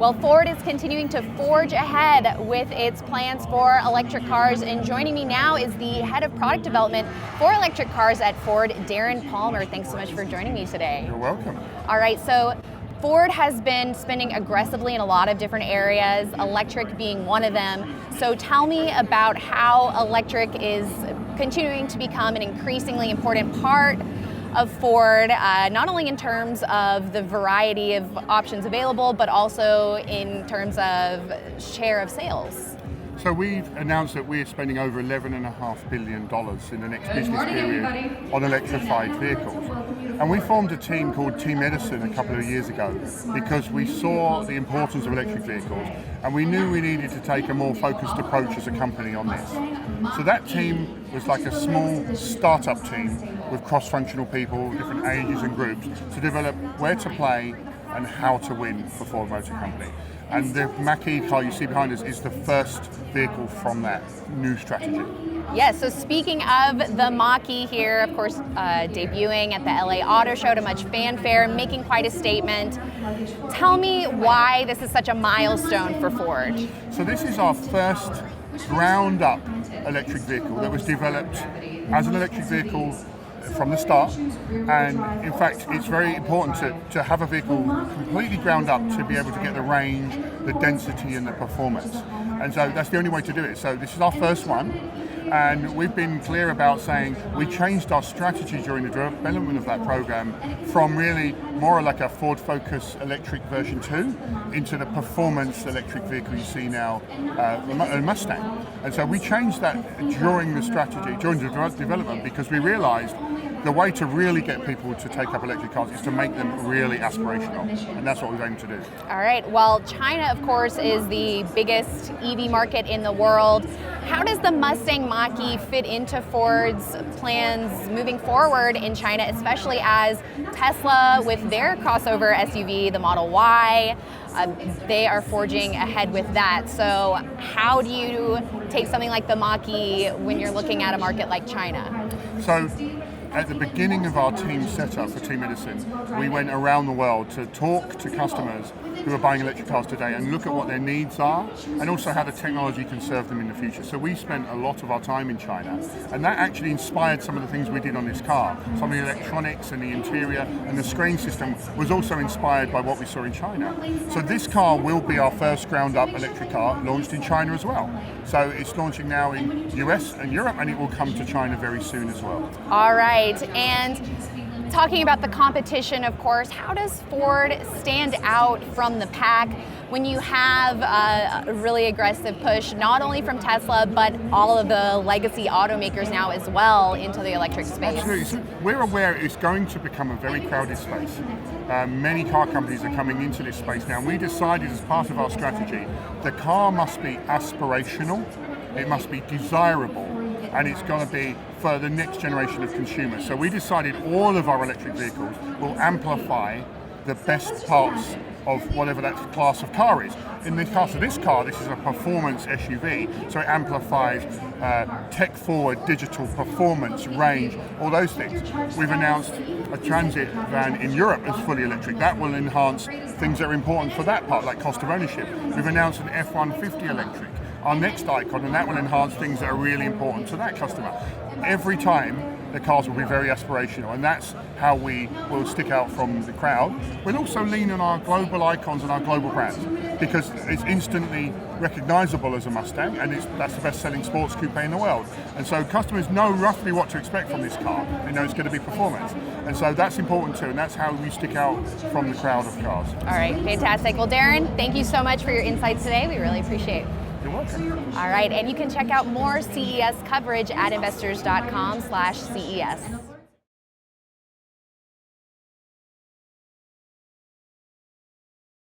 Well, Ford is continuing to forge ahead with its plans for electric cars, and joining me now is the head of product development for electric cars at Ford, Darren Palmer. Thanks so much for joining me today. You're welcome. All right, so Ford has been spending aggressively in a lot of different areas, electric being one of them. So tell me about how electric is continuing to become an increasingly important part of Ford, not only in terms of the variety of options available, but also in terms of share of sales. So we've announced that we're spending over $11.5 billion in the next business period on electrified vehicles. And we formed a team called Team Edison a couple of years ago because we saw the importance of electric vehicles and we knew we needed to take a more focused approach as a company on this. So that team was like a small startup team with cross-functional people, different ages and groups, to develop where to play and how to win for Ford Motor Company. And the Mach-E car you see behind us is the first vehicle from that new strategy. Yes, so speaking of the Mach-E here, of course, debuting at the LA Auto Show to much fanfare, making quite a statement. Tell me why this is such a milestone for Ford. So this is our first ground-up electric vehicle that was developed as an electric vehicle from the start, and in fact it's very important to have a vehicle completely ground up to be able to get the range, the density and the performance, and so that's the only way to do it. So this is our first one, and we've been clear about saying we changed our strategy during the development of that program from really more like a Ford Focus electric version 2 into the performance electric vehicle you see now, a Mustang. And so we changed that during the strategy, during the development, because we realized the way to really get people to take up electric cars is to make them really aspirational, and that's what we've aimed to do. All right, well, China, of course, is the biggest EV market in the world. How does the Mustang Mach-E fit into Ford's plans moving forward in China, especially as Tesla, with their crossover SUV, the Model Y, they are forging ahead with that. So how do you take something like the Mach-E when you're looking at a market like China? So, at the beginning of our team setup for Team Edison, we went around the world to talk to customers who are buying electric cars today and look at what their needs are and also how the technology can serve them in the future. So we spent a lot of our time in China, and that actually inspired some of the things we did on this car. Some of the electronics and the interior and the screen system was also inspired by what we saw in China. So this car will be our first ground-up electric car launched in China as well. So it's launching now in US and Europe, and it will come to China very soon as well. All right. And talking about the competition, of course, how does Ford stand out from the pack when you have a really aggressive push, not only from Tesla, but all of the legacy automakers now as well into the electric space? Absolutely. So we're aware it's going to become a very crowded space. Many car companies are coming into this space now, and we decided as part of our strategy, the car must be aspirational, it must be desirable, and it's going to be for the next generation of consumers. So we decided all of our electric vehicles will amplify the best parts of whatever that class of car is. In the case of this car, this is a performance SUV, so it amplifies tech-forward digital performance, range, all those things. We've announced a transit van in Europe as fully electric. That will enhance things that are important for that part, like cost of ownership. We've announced an F-150 electric, our next icon, and that will enhance things that are really important to that customer. Every time, the cars will be very aspirational, and that's how we will stick out from the crowd. We'll also lean on our global icons and our global brands, because it's instantly recognizable as a Mustang, and that's the best-selling sports coupe in the world. And so customers know roughly what to expect from this car. They know it's going to be performance. And so that's important too, and that's how we stick out from the crowd of cars. All right, fantastic. Well, Darren, thank you so much for your insights today. We really appreciate it. You're welcome. All right, and you can check out more CES coverage at investors.com/CES.